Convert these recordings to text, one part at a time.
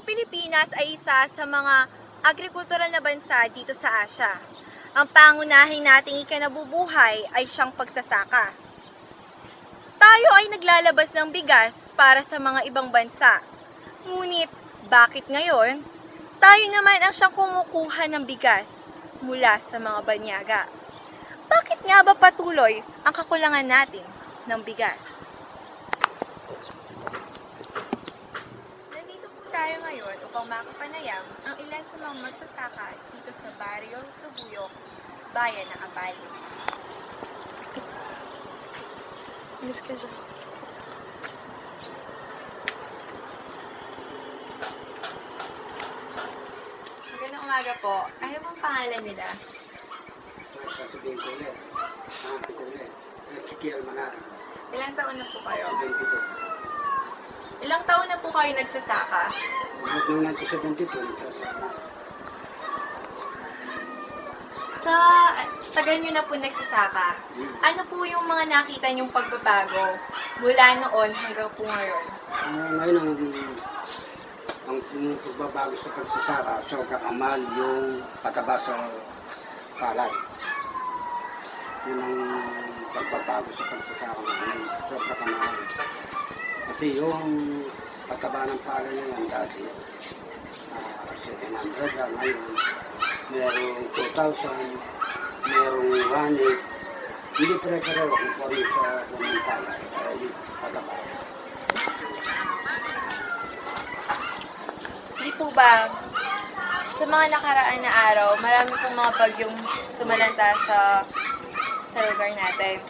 Ang Pilipinas ay isa sa mga agrikultural na bansa dito sa Asya. Ang pangunahing nating ikinabubuhay ay siyang pagsasaka. Tayo ay naglalabas ng bigas para sa mga ibang bansa. Ngunit, bakit ngayon, tayo naman ang siyang kumukuha ng bigas mula sa mga banyaga? Bakit nga ba patuloy ang kakulangan natin ng bigas? Nandito po tayo ngayon upang makapanayam ang ilan sa mga magsasaka dito sa Barrio Tubuyok, Bayan ng Ambali. Alis ka dyan. Magandang umaga po. Ano pong pangalan nila? Sasabihin ko ulit. Sabi ko ulit. Ezekiel Manara. Ilang taon na po kayo? 72. Ilang taon na po kayo nagsasaka? Noong 1972, nagsasama. Sa tagal nyo na po nagsasaka, ano po yung mga nakita nyong pagbabago mula noon hanggang po ngayon? Ngayon ang pagbabago sa pagsasaka, so kakamal yung pataba sa palay. Yun ang pagbabago sa pagsasaka ngayon. Sobra kamahal. Kasi yung pataba ng palay ngayon dati, 700 lang ngayon. Merong 2,000, merong 1,800. Hindi pare-pareho kung po rin sa unang palay. Ay pataba. Hindi po ba, sa mga nakaraan na araw, marami pong mga bagyong sumalanta sa lugar natin.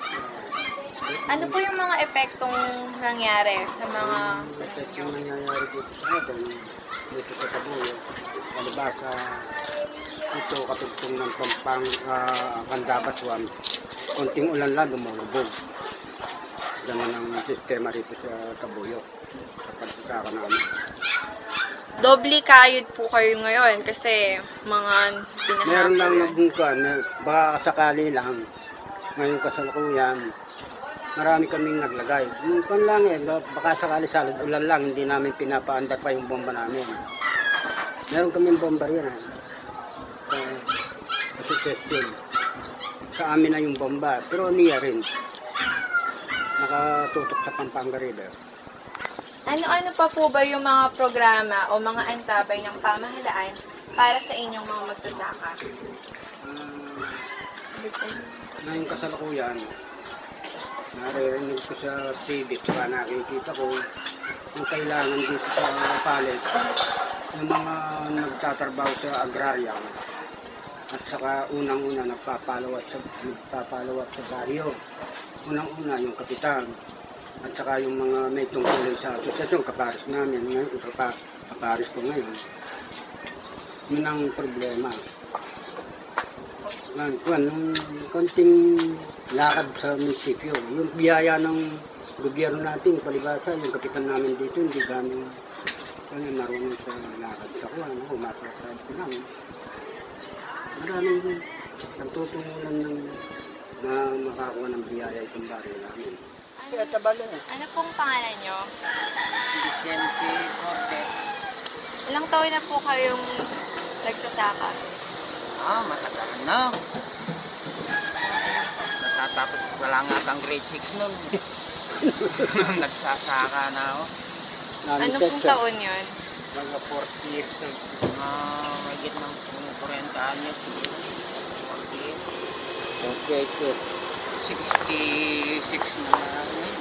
Ano po yung mga epektong nangyari sa mga... Kasi yung nangyayari dito sa atin, dito sa Tabuyo, kalibasa, ito katugtong ng Pandabaswan, konting ulan lang lumulubog. Ganun ang sistema rito sa Tabuyo, sa pagsasaka namin. Doble kayod po kayo ngayon kasi mga binahagi. Meron lang nagbukan, baka sakali lang, ngayon kasalukuyan, marami kaming naglagay. Yung pan lang baka sakali salad ulan lang, hindi namin pinapaandar pa yung bomba namin. Meron kaming bomba rin. Kasi testing. Sa amin na yung bomba, pero niya rin. Nakatutok sa Pampanga River. Ano-ano pa po ba yung mga programa o mga antabay ng pamahalaan para sa inyong mga magsasaka? Ngayong kasalukuyan, naririnig ko sa TV, saka nakikita ko ang kailangan dito sa palit ng mga nagtatrabaho sa agrarya at saka unang-una nagpapalawat sa baryo. Unang-una yung kapitan at saka yung mga may tungkulin sa asosyasyon, kaparis namin, ngayon, kaparis ko ngayon. Yun ang problema. Nung konting lakad sa munisipyo, yung biyaya ng gobyerno natin, palibasa, yung kapitan namin dito, hindi gano'ng marunong sa lakad sa kuwan, umasok sa atin namin. Maraming nagtutungulan na makakuha ng biyaya itong baryo namin. Ano pong pangalan nyo? Vicente Cortez. Ilang taon na po kayong nagsasaka? Matagal na. Natatapos ko lang atang grade 6 nun. Nagsasaka na ako. Ano pong taon yun? Mga 40 years na. Mahigit ng 40 anyos. 48 years. 66 na ngayon.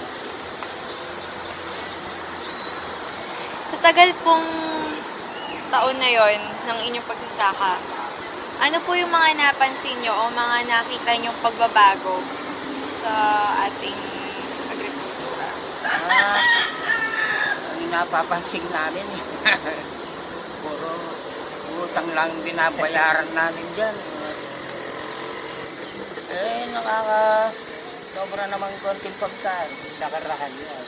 Sa tagal pong taon na yon ng inyong pagsasaka, ano po yung mga napansin nyo o mga nakita nyong pagbabago sa ating agrikultura? Ang napapansin namin. Puro utang lang binabayaran namin dyan. Sobra namang konting pagkain. Nakarahan yan.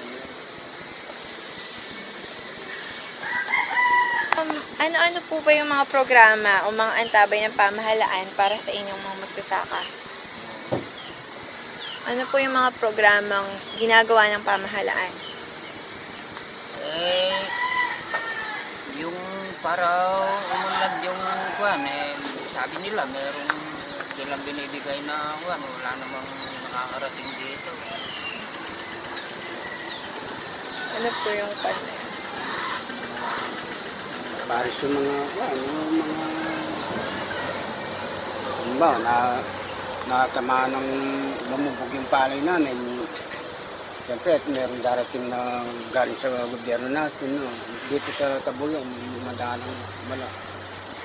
Ano-ano po ba yung mga programa o mga antabay ng pamahalaan para sa inyong mga magsasaka? Ano po yung mga programang ginagawa ng pamahalaan? Yung para umunlad yung kuwan, sabi nila merong silang binibigay na kuwan, wala namang nakakarating dito. Ano po yung pan na yan? Para sa mga, yung mga, natamaan ng lumubog yung palay namin. Siyempre, meron darating na galing sa gobyerno natin, no? Dito sa Tabuyong, madalang wala.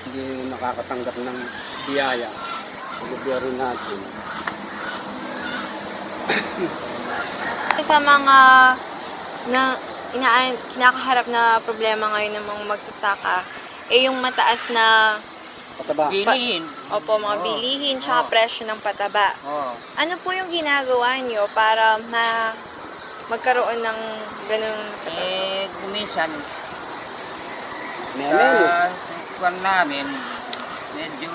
Hindi nakakatanggap ng biyaya sa gobyerno natin. Sa mga kinakaharap na problema ngayon ng mga magsasaka, yung mataas na Pataba. Bilihin. opo, mga Oo. bilihin, tsaka Oo. presyo ng pataba. Oo. Ano po yung ginagawa nyo para magkaroon ng ganung Kuminsan, Meron. sa kuwan namin, medyo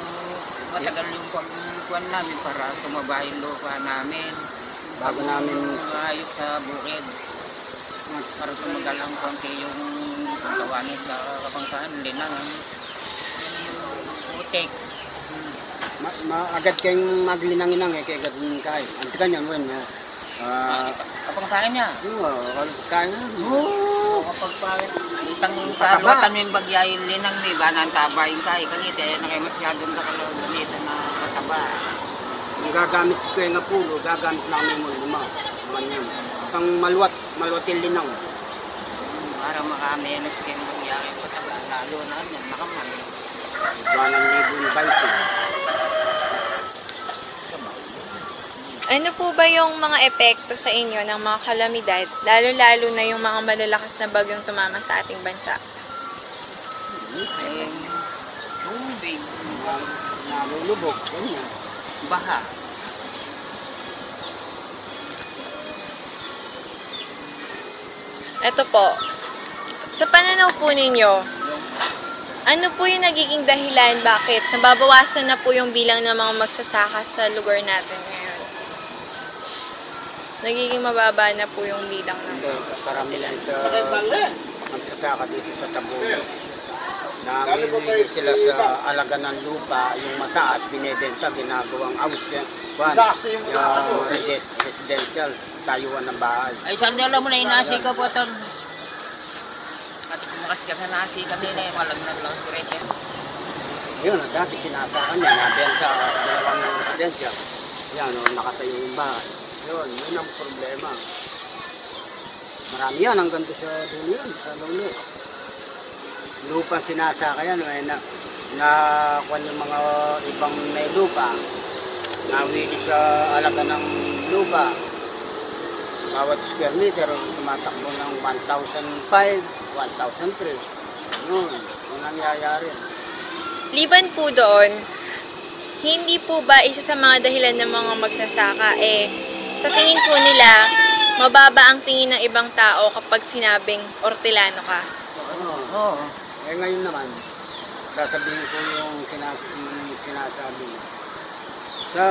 matagal yung pagkuwan namin para tumaba yung lupa namin. Bago namin Ayos sa bukid. Para tumagal ang konti yung gawanin sa Kapangkaan, linang, putik. agad kayong maglinang-inang kaya agad yung kain. Ang tika niyan, wen, Kapangkaan niya. kain na. Kapag itang Pataba. karutan yung bagya yung linang may banan taba yung kay kanita na kayo masyadong nakalaw ganito na pataba. Ang gagamit ko yung pulo, gagamit namin mo luma. Naman yan. Ang malwatin linaw. Para makamenos kayo ng bagya yung pataba, lalo na yan, nakamali. 1,000 yung balso. Ano po ba yung mga epekto sa inyo ng mga kalamidad, lalo-lalo na yung mga malalakas na bagyong tumama sa ating bansa? Tubig, Nalulubog, ganyan. baha. Ito po, sa pananaw po ninyo, ano po yung nagiging dahilan bakit nababawasan na po yung bilang ng mga magsasaka sa lugar natin ngayon? Nagiging mababa na po yung bilang ng Karamihan sa magsasaka dito sa Tabuyong. Namimili sila sa alaga ng lupa, yung mataas, binibenta, ginagawang house yan. Yung residential, tayuan ng bahay. Ay, sandala mo na inasi ka po ito. At kumakas ka sa nasi kanina, malagnat lang si Rachel. Yun, dati sinasaka niya, nabenta, dalawang residential. Yan, nakatayo yung bahay. Yun ang problema. Marami yan, hanggang doon sa dulo yan, sa dulo. Lupa sinasaka yan, kuwan yung mga ibang may lupa. Nawili sa alaga ng lupa. Bawat square meter, tumatakbo ng 1,005, 1,003. Yun, yung nangyayari. Liban po doon, hindi po ba isa sa mga dahilan ng mga magsasaka, sa tingin po nila, mababa ang tingin ng ibang tao kapag sinabing ortilano ka? Oo. Ngayon naman, sasabihin ko yung sinasabi. Sa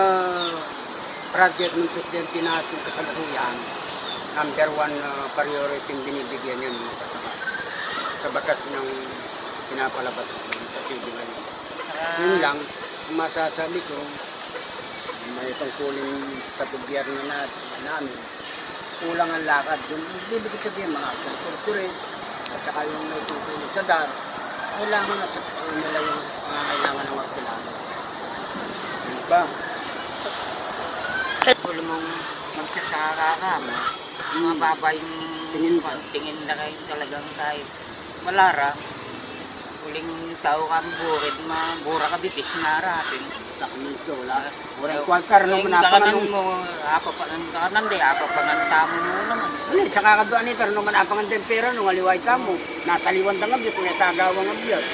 project ng presidente natin kasalukuyan, number 1 priority yung binibigyan yun sa batas ng pinapalabas sa TV ngayon. Yun lang, masasabi ko, may tungkulin sa gobyerno namin. Kulang ang lakad. Yung bibigay sabihin mga corporate at saka yung may tungkulin sa DAR, kailangan na nila yung kailangan ng magkailangan. Ano ba? Kung mong magsasaka ka mo, mababa yung tingin na kayo talagang kahit malara. Huling tao kang burid, mabura ka bitis na harapin. Sakminto, wala. Walang kwalkar nung napanganong mo, apapangan ka nandi, apapangan tamo mo naman. Ano, sa kakaduan nito, nung manapangan tempera, nung aliway ka mo, nataliwan ng abiyot, may tagawang abiyot.